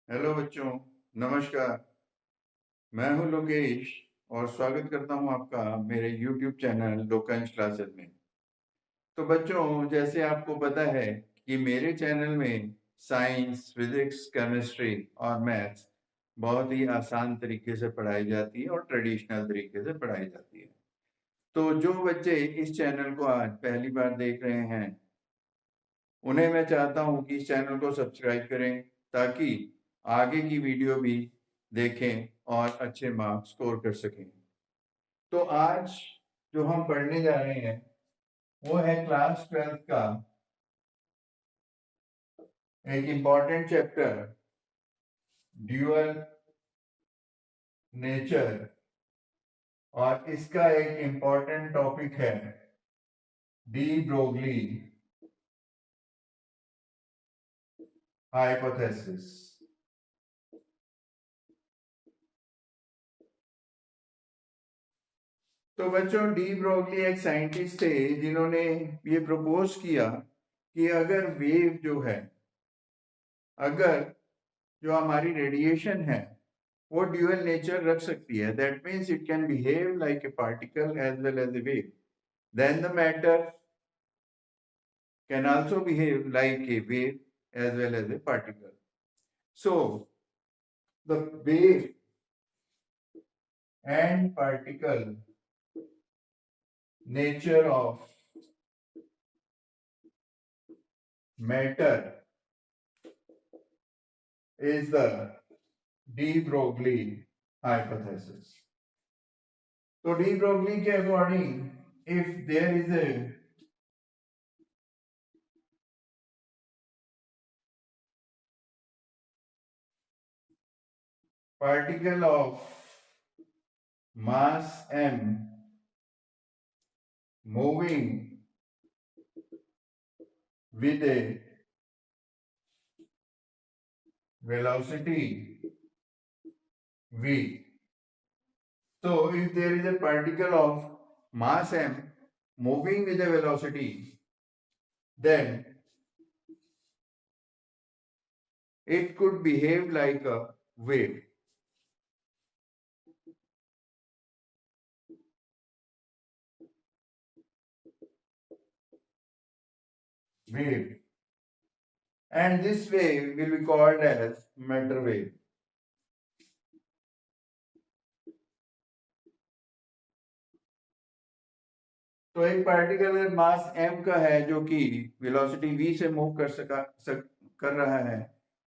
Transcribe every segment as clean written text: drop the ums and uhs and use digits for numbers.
Hello बच्चों, नमस्कार। मैं हूं लोकेश और स्वागत करता हूं आपका मेरे YouTube चैनल लोकंज क्लासेस में। तो बच्चों, जैसे आपको पता है कि मेरे चैनल में साइंस, फिजिक्स, केमिस्ट्री और मैथ्स बहुत ही आसान तरीके से पढ़ाई जाती है और ट्रेडिशनल तरीके से पढ़ाई जाती है। तो जो बच्चे इस चैनल को आज पहली बार देख रहे हैं, उन्हें मैं चाहता हूं कि इस चैनल को सब्सक्राइब करें ताकि आगे की वीडियो भी देखें और अच्छे मार्क्स स्कोर कर सकें। तो आज जो हम पढ़ने जा रहे हैं वो है क्लास 12 का एक इम्पॉर्टेंट चैप्टर, ड्यूअल नेचर, और इसका एक इम्पॉर्टेंट टॉपिक है डी ब्रोगली हाइपोथेसिस। तो बच्चों, डी ब्रोगली एक साइंटिस्ट थे जिन्होंने ये प्रपोज किया कि अगर वेव जो है, अगर जो हमारी रेडिएशन है वो ड्यूअल नेचर रख सकती है, that means it can behave like a particle as well as a wave, then the matter can also behave like a wave as well as a particle. So the wave and particle nature of matter is the de Broglie hypothesis. So de Broglie के according, if there is a particle of mass m moving with a velocity v. So if there is a particle of mass m moving with a velocity, then it could behave like a wave. And this wave will be called as matter wave. तो एक particle मास m का है जो कि velocity v से move कर रहा है,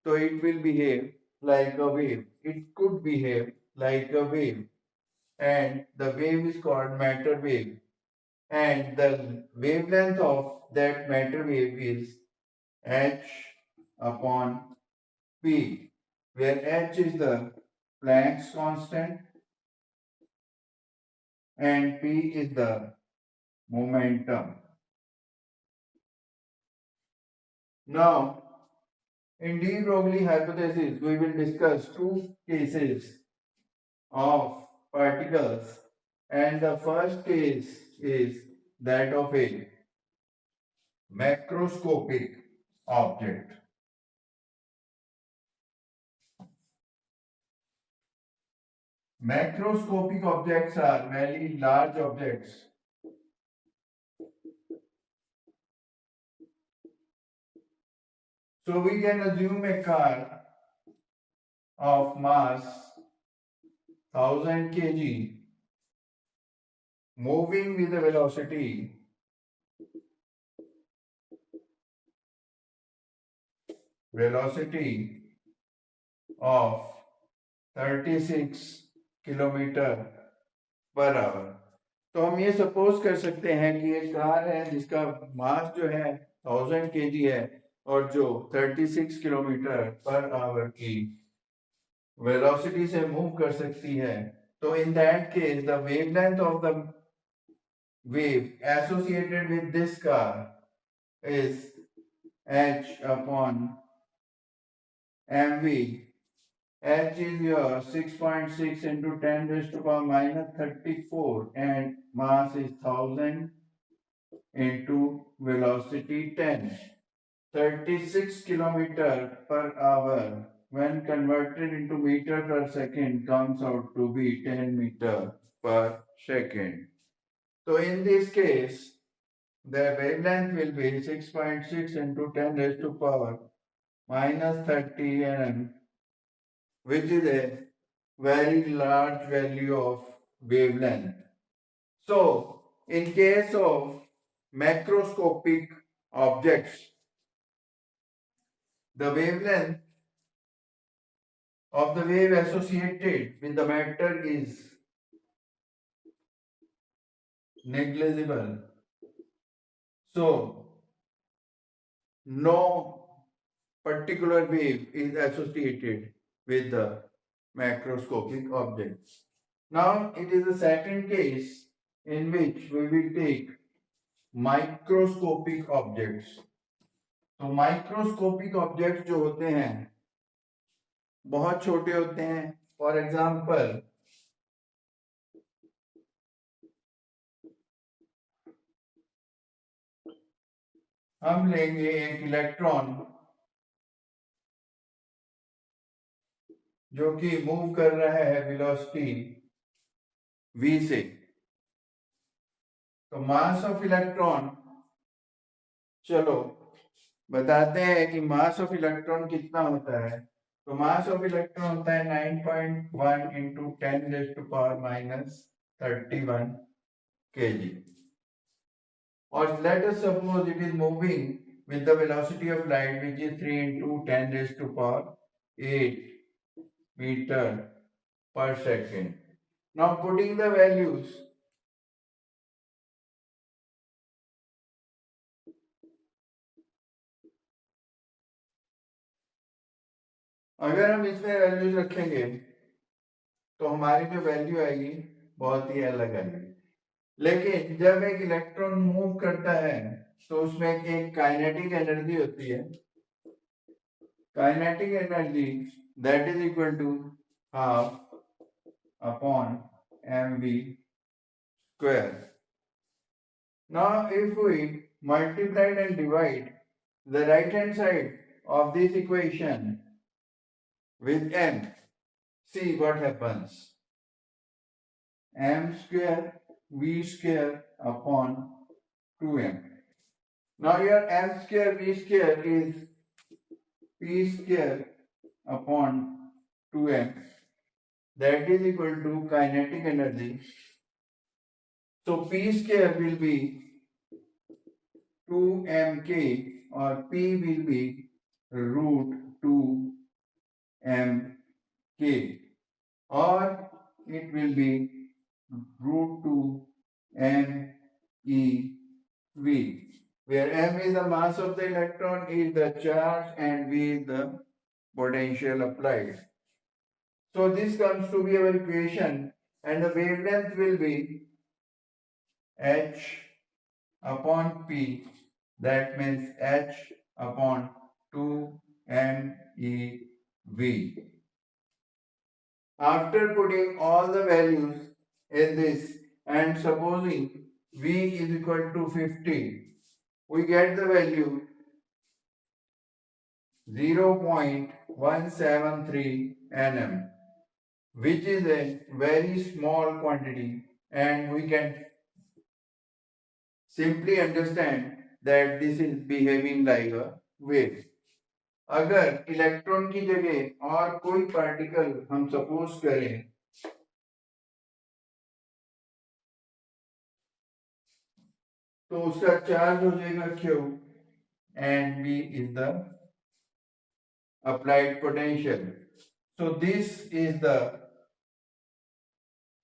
तो it will behave like a wave, it could behave like a wave, and the wave is called matter wave, and the wavelength of that matter wave is h upon p, where h is the Planck's constant and p is the momentum. Now, in de Broglie hypothesis, we will discuss two cases of particles, and the first case is that of a macroscopic object. Macroscopic objects are very large objects so we can assume a car of mass 1000 kg moving with a velocity of 36 kilometre per hour. तो हम ये suppose कर सकते हैं कि एक car है जिसका मास जो है 1000 kg है और जो 36 किलोमीटर पर आवर की वेलोसिटी से मूव कर सकती है. तो in that case the wavelength of the wave associated with this car is h upon mv. H is your 6.6 into 10 raised to power minus 34 and mass is 1000 into velocity 10. 36 kilometer per hour when converted into meter per second comes out to be 10 meter per second. So in this case, the wavelength will be 6.6 into 10 raised to power minus 30 nm, which is a very large value of wavelength. So, in case of macroscopic objects, the wavelength of the wave associated with the matter is negligible. So, no particular wave is associated with the macroscopic objects. Now, it is the second case in which we will take microscopic objects. तो microscopic object जो होते हैं बहुत छोटे होते हैं. For example, हम लेंगे एक इलेक्ट्रॉन जो कि मूव कर रहा है वेलोसिटी v से. तो मास ऑफ इलेक्ट्रॉन, चलो बताते हैं कि मास ऑफ इलेक्ट्रॉन कितना होता है. तो मास ऑफ इलेक्ट्रॉन होता है 9.1 into 10 raise to power minus 31 kg. और let us suppose it is moving with the velocity of light, which is 3 into 10 raised to power 8 meter per second. Now putting the values, अगर हम इसमें values रखेंगे तो हमारी जो value आएगी बहुत ही अलग आएगी. लेकिन जब एक इलेक्ट्रॉन मूव करता है तो उसमें एक काइनेटिक एनर्जी होती है. Kinetic energy that is equal to half upon mv square. Now if we multiply and divide the right hand side of this equation with m, see what happens. M square v square upon 2m. Now your m square v square is p square upon 2m, that is equal to kinetic energy. So p square will be 2mk or p will be root 2mk, or it will be root 2 MeV, where m is the mass of the electron, E is the charge, and V is the potential applied. So this comes to be our equation, and the wavelength will be h upon p, that means h upon 2 MeV. After putting all the values in this and supposing V is equal to 50, we get the value 0.173 nm, which is a very small quantity, and we can simply understand that this is behaving like a wave. अगर electron की जगह और कोई particle हम suppose करें तो उसका charge हो जाएगा Q and V is the applied potential. So this is the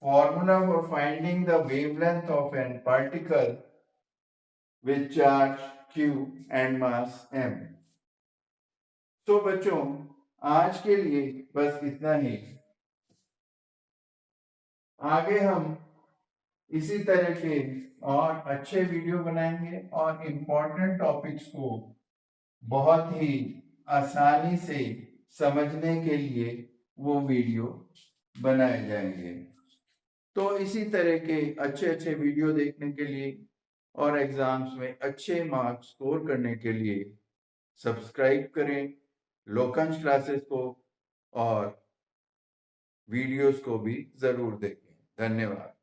formula for finding the wavelength of a particle with charge Q and mass m. तो बच्चों, आज के लिए बस इतना ही. आगे हम इसी तरह के और अच्छे वीडियो बनाएंगे और इम्पोर्टेंट टॉपिक्स को बहुत ही आसानी से समझने के लिए वो वीडियो बनाए जाएंगे. तो इसी तरह के अच्छे अच्छे वीडियो देखने के लिए और एग्जाम्स में अच्छे मार्क्स स्कोर करने के लिए सब्सक्राइब करें लोकंज क्लासेस को और वीडियोस को भी ज़रूर देखें। धन्यवाद।